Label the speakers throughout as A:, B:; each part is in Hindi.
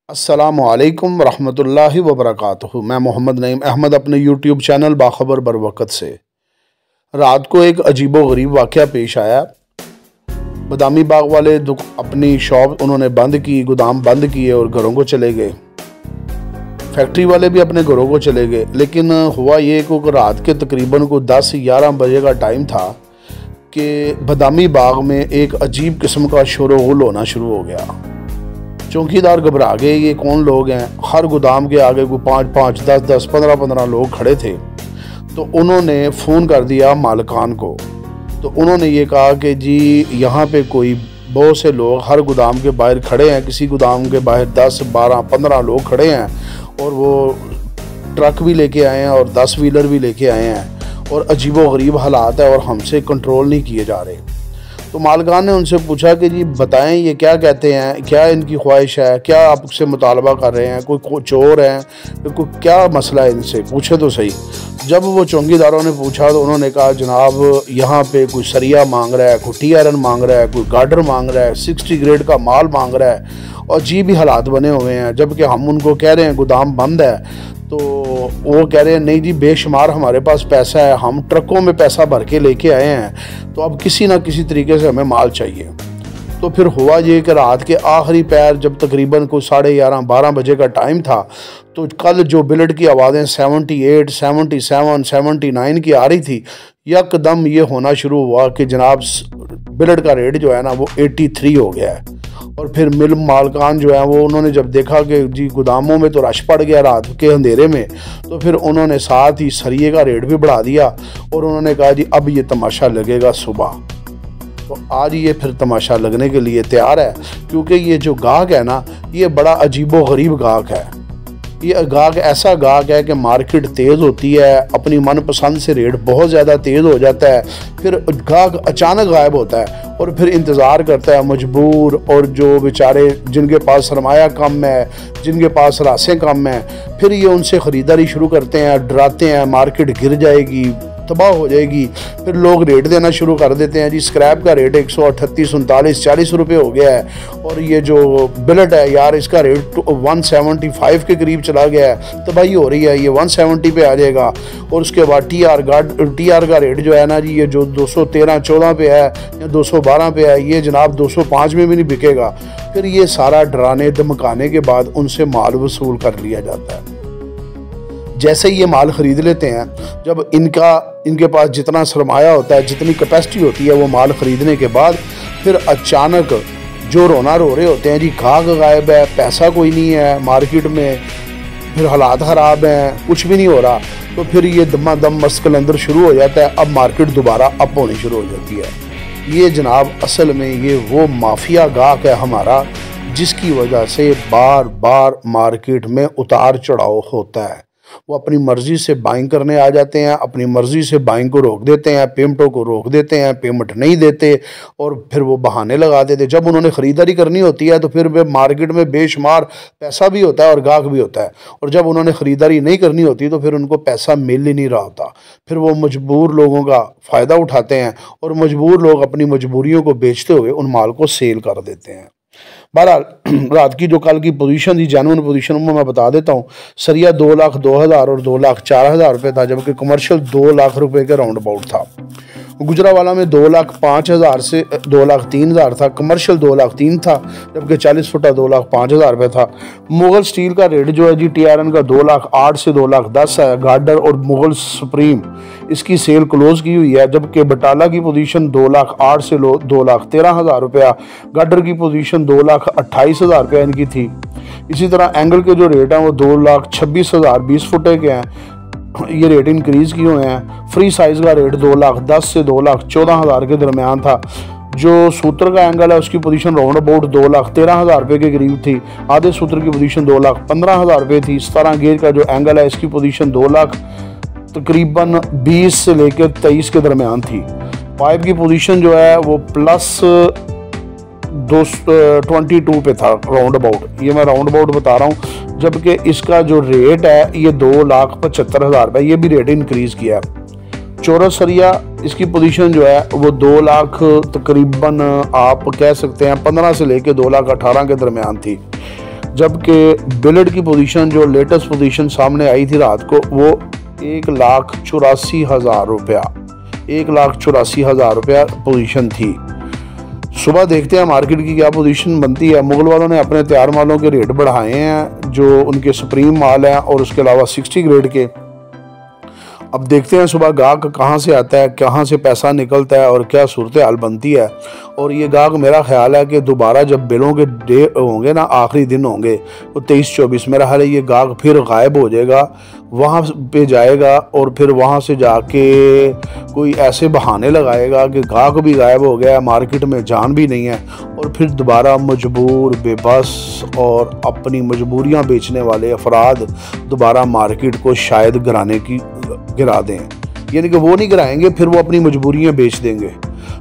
A: अस्सलामुअलैकुम रहमतुल्लाहि व बरकातुहू। मैं मोहम्मद नईम अहमद अपने यूट्यूब चैनल बाखबर बरवक़्त से। रात को एक अजीबो गरीब वाक़या पेश आया। बदामी बाग वाले अपनी शॉप उन्होंने बंद की, गोदाम बंद किए और घरों को चले गए। फैक्ट्री वाले भी अपने घरों को चले गए। लेकिन हुआ ये कि रात के तकरीबन को 10-11 बजे का टाइम था कि बदामी बाग में एक अजीब किस्म का शोर गुल होना शुरू हो गया। चौकीदार घबरा गए, ये कौन लोग हैं। हर गोदाम के आगे को 5-5, 10-10, 15-15 लोग खड़े थे। तो उन्होंने फ़ोन कर दिया मालिकान को। तो उन्होंने ये कहा कि जी यहाँ पे कोई बहुत से लोग हर गोदाम के बाहर खड़े हैं। किसी गोदाम के बाहर 10, 12, 15 लोग खड़े हैं और वो ट्रक भी लेके आए हैं और 10 व्हीलर भी लेके आए हैं और अजीबो गरीब हालात है और हमसे कंट्रोल नहीं किए जा रहे। तो मालिकान ने उनसे पूछा कि जी बताएं ये क्या कहते हैं, क्या इनकी ख्वाहिश है, क्या आपसे मुतालबा कर रहे हैं, कोई चोर हैं, कोई क्या मसला है, इनसे पूछे तो सही। जब वो चौकीदारों ने पूछा तो उन्होंने कहा जनाब यहाँ पे कोई सरिया मांग रहा है, कोई टी आयरन मांग रहा है, कोई गार्डर मांग रहा है, 60 ग्रेड का माल मांग रहा है और अजीब ही हालात बने हुए हैं। जबकि हम उनको कह रहे हैं गोदाम बंद है तो वो कह रहे हैं नहीं जी बेशुमार हमारे पास पैसा है, हम ट्रकों में पैसा भर के लेके आए हैं, तो अब किसी ना किसी तरीके से हमें माल चाहिए। तो फिर हुआ ये कि रात के आखिरी पैर जब तकरीबन कोई 11:30-12 बजे का टाइम था तो कल जो बिलेट की आवाज़ें 78, 77, 79 की आ रही थी, यकदम ये होना शुरू हुआ कि जनाब बिलेट का रेट जो है ना वो 83 हो गया है। और फिर मिल मालकान जो है वो उन्होंने जब देखा कि जी गोदामों में तो रश पड़ गया रात के अंधेरे में, तो फिर उन्होंने साथ ही सरिये का रेट भी बढ़ा दिया और उन्होंने कहा जी अब ये तमाशा लगेगा सुबह। तो आज ये फिर तमाशा लगने के लिए तैयार है, क्योंकि ये जो गाहक है ना ये बड़ा अजीबो गरीब गाहक है। ये गाहक ऐसा गाहक है कि मार्केट तेज़ होती है, अपनी मनपसंद से रेट बहुत ज़्यादा तेज़ हो जाता है, फिर गाहक अचानक गायब होता है और फिर इंतज़ार करता है मजबूर। और जो बेचारे जिनके पास सरमाया कम है, जिनके पास रासें कम हैं, फिर ये उनसे ख़रीदारी शुरू करते हैं, डराते हैं मार्केट गिर जाएगी, तबाह हो जाएगी। फिर लोग रेट देना शुरू कर देते हैं जी स्क्रैप का रेट 138, 39, 40 रुपये हो गया है और ये जो बिलेट है यार इसका रेट 175 के करीब चला गया है, तबाही हो रही है, ये 170 पे आ जाएगा। और उसके बाद टी आर का रेट जो है ना जी ये जो 213-14 पे है या 212 पे है, ये जनाब 205 में भी नहीं बिकेगा। फिर ये सारा डराने धमकाने के बाद उनसे माल वसूल कर लिया जाता है। जैसे ये माल ख़रीद लेते हैं, जब इनके पास जितना सरमाया होता है, जितनी कैपेसिटी होती है, वो माल ख़रीदने के बाद फिर अचानक जो रोना रो रहे होते हैं जी गाहक गायब है, पैसा कोई नहीं है मार्केट में, फिर हालात ख़राब हैं, कुछ भी नहीं हो रहा, तो फिर ये दमादम मस्कलंदर शुरू हो जाता है। अब मार्केट दोबारा अप होनी शुरू हो जाती है। ये जनाब असल में ये वो माफिया गाहक है हमारा, जिसकी वजह से बार बार मार्केट में उतार चढ़ाव होता है। वो अपनी मर्ज़ी से बाइंग करने आ जाते हैं, अपनी मर्ज़ी से बाइंग को रोक देते हैं, पेमेंटों को रोक देते हैं, पेमेंट नहीं देते और फिर वो बहाने लगा देते हैं। जब उन्होंने ख़रीदारी करनी होती है तो फिर वे मार्केट में बेशुमार पैसा भी होता है और गाहक भी होता है, और जब उन्होंने ख़रीदारी नहीं करनी होती तो फिर उनको पैसा मिल ही नहीं रहा होता। फिर वो मजबूर लोगों का फ़ायदा उठाते हैं और मजबूर लोग अपनी मजबूरियों को बेचते हुए उन माल को सेल कर देते हैं। बहरहाल रात की जो कल की पोजीशन थी, जेन्युइन पोजीशन में मैं बता देता हूँ। सरिया 2,02,000 और 2,04,000 रुपये था, जबकि कमर्शियल 2 लाख रुपए के राउंड अबाउट था। गुजरावाला में 2,05,000 से 2,03,000 था, कमर्शियल 2,03,000 था, जबकि 40 फुटा 2,05,000 रुपये था। मुगल स्टील का रेट जो है जी टी आयरन का 2,08,000 से 2,10,000 है। गार्डर और मुगल सुप्रीम इसकी सेल क्लोज की हुई है, जबकि बटाला की पोजीशन 2,08,000 से 2,13,000 रुपया, गार्डर की पोजीशन 2,28,000 रुपया इनकी थी। इसी तरह एंगल के जो रेट हैं वो 2,26,000 20 फुटे के हैं, ये रेट इंक्रीज़ किए हुए हैं। फ्री साइज़ का रेट 2,10,000 से 2,14,000 के दरमियान था। जो सूत्र का एंगल है उसकी पोजीशन राउंड अबाउट 2,13,000 रुपये के करीब थी। आधे सूत्र की पोजीशन 2,15,000 रुपये थी। 17 गेज का जो एंगल है इसकी पोजीशन 2 लाख तकरीबन 20 से लेकर 23 के दरमियान थी। पाइप की पोजीशन जो है वो प्लस 22 पे था राउंड अबाउट, ये मैं राउंड अबाउट बता रहा हूँ। जबकि इसका जो रेट है ये 2,75,000 रुपये, ये भी रेट इंक्रीज़ किया है। चौरस सरिया इसकी पोजीशन जो है वो 2 लाख तकरीबन आप कह सकते हैं 15 से लेकर 2,18,000 के दरमियान थी। जबकि बिलेट की पोजीशन जो लेटेस्ट पोजीशन सामने आई थी रात को वो 1,84,000 रुपया, 1,84,000 रुपया पोजीशन थी। सुबह देखते हैं मार्केट की क्या पोजीशन बनती है। मुगल वालों ने अपने तैयार मालों के रेट बढ़ाए हैं, जो उनके सुप्रीम माल हैं और उसके अलावा 60 ग्रेड के। अब देखते हैं सुबह गाहक कहाँ से आता है, कहाँ से पैसा निकलता है और क्या सूरत हाल बनती है। और ये गाहक मेरा ख्याल है कि दोबारा जब बिलों के डे होंगे ना, आखिरी दिन होंगे तो 23-24, मेरा ख्याल है ये गाहक फिर गायब हो जाएगा, वहाँ पे जाएगा और फिर वहाँ से जाके कोई ऐसे बहाने लगाएगा कि गाहक भी गायब हो गया, मार्केट में जान भी नहीं है, और फिर दोबारा मजबूर, बेबस और अपनी मजबूरियाँ बेचने वाले अफराद दोबारा मार्केट को शायद गिरा दें। यानी कि वो नहीं गिराएंगे, फिर वो अपनी मजबूरियाँ बेच देंगे।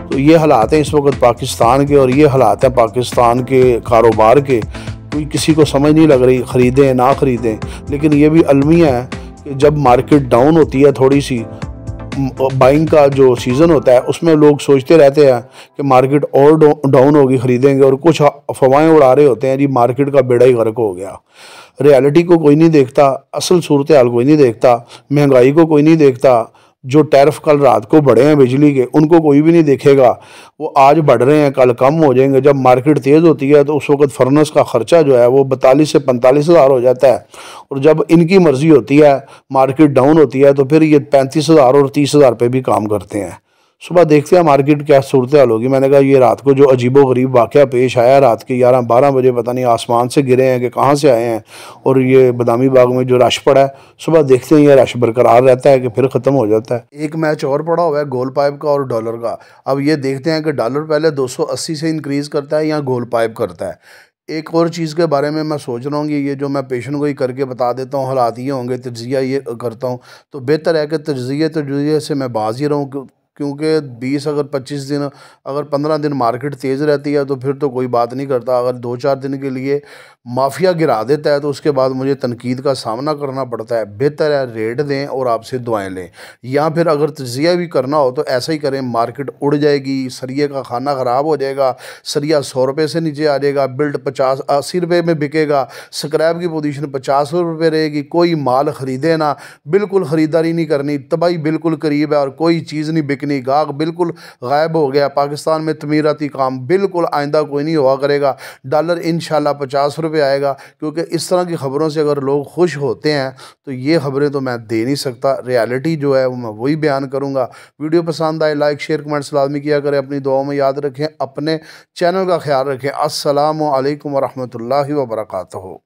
A: तो ये हालात हैं इस वक्त पाकिस्तान के, और ये हालात हैं पाकिस्तान के कारोबार के। कोई किसी को समझ नहीं लग रही ख़रीदें ना ख़रीदें, लेकिन ये भी अलमिया है कि जब मार्केट डाउन होती है, थोड़ी सी बाइंग का जो सीज़न होता है, उसमें लोग सोचते रहते हैं कि मार्केट और डाउन होगी, ख़रीदेंगे, और कुछ अफवाहें उड़ा रहे होते हैं जी मार्केट का बेड़ा ही गर्क हो गया। रियलिटी को कोई नहीं देखता, असल सूरत हाल कोई नहीं देखता, महंगाई को कोई नहीं देखता। जो टैरिफ कल रात को बढ़े हैं बिजली के, उनको कोई भी नहीं देखेगा। वो आज बढ़ रहे हैं, कल कम हो जाएंगे। जब मार्केट तेज़ होती है तो उस वक्त फर्नेस का ख़र्चा जो है वो 42 से 45 हज़ार हो जाता है, और जब इनकी मर्ज़ी होती है, मार्केट डाउन होती है, तो फिर ये 35 हज़ार और 30 हज़ार पे भी काम करते हैं। सुबह देखते हैं मार्केट क्या सूरत हाल होगी। मैंने कहा ये रात को जो अजीबोगरीब वाक़या पेश आया, रात के 11-12 बजे पता नहीं आसमान से गिरे हैं कि कहाँ से आए हैं, और ये बदामी बाग में जो रश पड़ा है, सुबह देखते हैं ये रश बरकरार रहता है कि फिर ख़त्म हो जाता है। एक मैच और पड़ा हुआ है गोल पाइप का और डॉलर का। अब ये देखते हैं कि डॉलर पहले 280 से इंक्रीज़ करता है या गोल पाइप करता है। एक और चीज़ के बारे में मैं सोच रहा हूँ कि ये जो मैं पेशेंट को ही करके बता देता हूँ, हालात ये होंगे, तज्ज़िया ये करता हूँ, तो बेहतर है कि तज्ज़िये से मैं बाज ही रहूँ, क्योंकि 20 अगर 25 दिन, अगर 15 दिन मार्केट तेज़ रहती है तो फिर तो कोई बात नहीं करता। अगर 2-4 दिन के लिए माफिया गिरा देता है तो उसके बाद मुझे तनकीद का सामना करना पड़ता है। बेहतर है रेट दें और आपसे दुआएं लें, या फिर अगर तजिया भी करना हो तो ऐसा ही करें। मार्केट उड़ जाएगी, सरिये का खाना ख़राब हो जाएगा, सरिया 100 रुपये से नीचे आ जाएगा, बिल्ट 50-80 रुपये में बिकेगा, स्क्रैप की पोजीशन 50 रुपये रहेगी। कोई माल ख़रीदे ना, बिल्कुल ख़रीदारी नहीं करनी, तबाही बिल्कुल करीब है और कोई चीज़ नहीं बिकनी। गाहक बिल्कुल गायब हो गया। पाकिस्तान में तमीराती काम बिल्कुल आइंदा कोई नहीं हुआ करेगा। डॉलर इंशाल्लाह 50 रुपये आएगा, क्योंकि इस तरह की ख़बरों से अगर लोग खुश होते हैं तो ये ख़बरें तो मैं दे नहीं सकता। रियलिटी जो है वो मैं वही बयान करूँगा। वीडियो पसंद आए लाइक शेयर कमेंट्स लाजमी किया करें। अपनी दुआओं में याद रखें, अपने चैनल का ख्याल रखें। अस्सलामु अलैकुम वरहमतुल्लाहि वबरकातुहू।